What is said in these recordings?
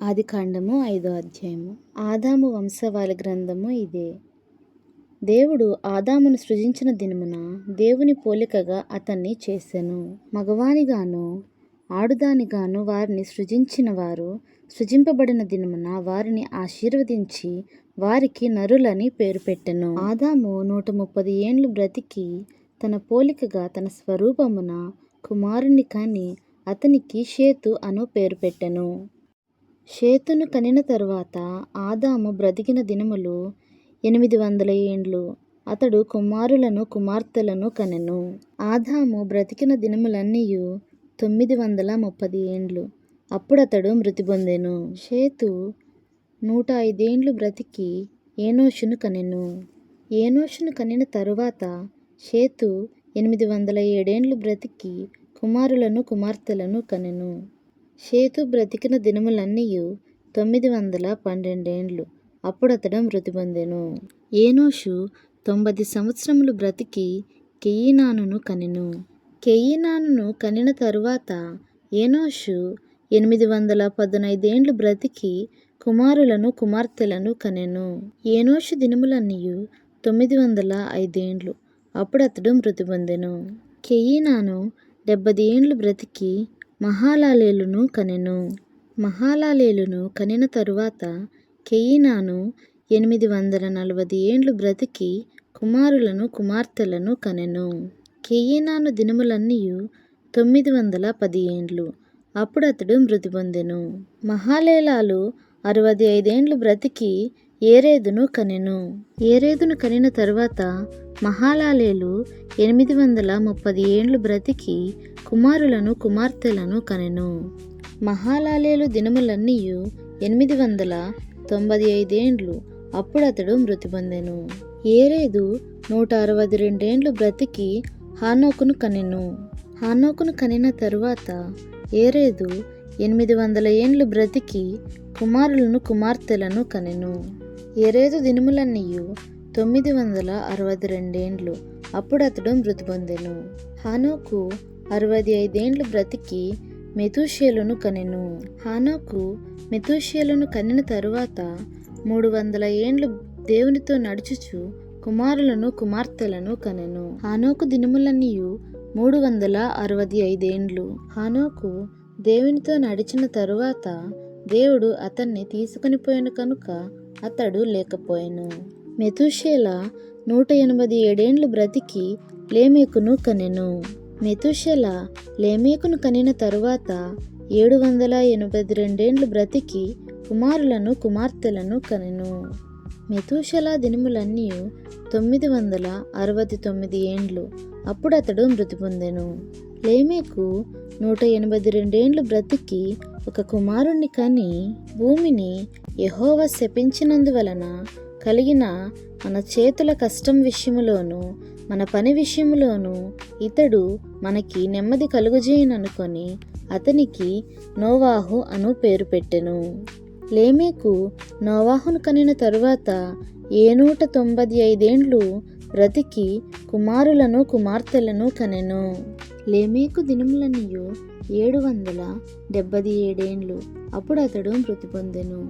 ఆదికాండము 5వ అధ్యాయము. ఆదాము వంశవాళి గ్రంథము ఇదే. దేవుడు ఆదామును సృజించిన దినమున దేవుని పోలికగా అతన్ని చేసెను. మగవానిగాను ఆడుదానిగాను వారిని సృజించిన వారు సృజింపబడిన దినమున వారిని ఆశీర్వదించి వారికి నరులని పేరు పెట్టెను. ఆదాము 130 ఏండ్లు బ్రతికి తన పోలికగా తన స్వరూపమున కుమారుని కని అతనికి షేతు అను పేరు పెట్టెను. షేతును కనిన తరువాత ఆదాము బ్రతికిన దినములు 800 ఏండ్లు. అతడు కుమారులను కుమార్తెలను కనెను. ఆదాము బ్రతికిన దినములన్నీయు 930 ఏండ్లు. అప్పుడతడు మృతి పొందెను. షేతు 105 ఏండ్లు బ్రతికి ఏనోషును కనెను. ఏనోషును కనిన తరువాత షేతు 807 ఏండ్లు బ్రతికి కుమారులను కుమార్తెలను కనెను. షేతు బ్రతికిన దినములన్నీయు 912 ఏండ్లు. అప్పుడతడు మృతి పొందెను. ఏనోషు 90 సంవత్సరములు బ్రతికి కెయీనానును కనెను. కెయీనానును కనిన తరువాత ఏనోషు 815 ఏండ్లు బ్రతికి కుమారులను కుమార్తెలను కనెను. ఏనోషు దినములన్నీయు 905 ఏండ్లు. అప్పుడతడు మృతి పొందెను. కెయీనాను 70 ఏండ్లు బ్రతికి మహలలేలును కనెను. మహలలేలును కనిన తరువాత కెయీనాను 840 ఏండ్లు బ్రతికి కుమారులను కుమార్తెలను కనెను. కెయీనాను దినములన్నీయు 910 ఏండ్లు. అప్పుడతడు మృతి పొందెను. మహలలేలు 65 ఏండ్లు బ్రతికి ఏరెదును కనెను. ఏరెదును కనిన తరువాత మహలలేలు 830 ఏండ్లు బ్రతికి కుమారులను కుమార్తెలను కనెను. మహలలేలు దినములన్నీయు 895 ఏండ్లు. అప్పుడతడు మృతి పొందెను. ఏరెదు 162 ఏండ్లు బ్రతికి హానోకును కనెను. హానోకును కనిన తరువాత ఏరెదు 800 ఏండ్లు బ్రతికి కుమారులను కుమార్తెలను కనెను. ఏరెదు దినములన్నీయు 962 ఏండ్లు. అప్పుడతడు మృతి పొందెను. హానోకు 65 ఏండ్లు బ్రతికి మెతూషేలును కనెను. హానోకు మెతూషేలును కనిన తరువాత 300 ఏండ్లు దేవునితో నడుచుచు కుమారులను కుమార్తెలను కనెను. హానోకు దినములన్నీయు 365 ఏండ్లు. హానోకు దేవునితో నడిచిన తరువాత దేవుడు అతన్ని తీసుకుని పోయెను కనుక అతడు లేకపోయెను. మెతూషేల 187 ఏండ్లు బ్రతికి లేమెకును కనెను. మెతూషేల లేమెకును కనిన తరువాత 782 ఏండ్లు బ్రతికి కుమారులను కుమార్తెలను కనెను. మెతూషేల దినములన్నీయు 969 ఏండ్లు. అప్పుడతడు మృతి పొందెను. లేమెకు 182 ఏండ్లు బ్రతికి ఒక కుమారుణ్ణి కని భూమిని యెహోవా శపించినందువలన కలిగిన మన చేతుల కష్టం విషయములోను మన పని విషయములోను ఇతడు మనకి నెమ్మది కలుగజేయననుకొని అతనికి నోవాహు అను పేరు పెట్టెను. లేమెకు నోవాహును కనిన తరువాత 795 ఏండ్లు బ్రతికి కుమారులను కుమార్తెలను కనెను. లేమెకు దినములన్నీయు 777 ఏండ్లు. అప్పుడతడు మృతి పొందెను.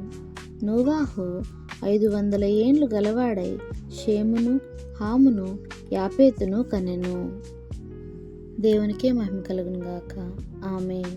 నోవాహు 500 ఏండ్లు గలవాడై షేమును హామును యాపేతును కనెను. దేవునికే మహిమ కలుగును గాక. ఆమేన్.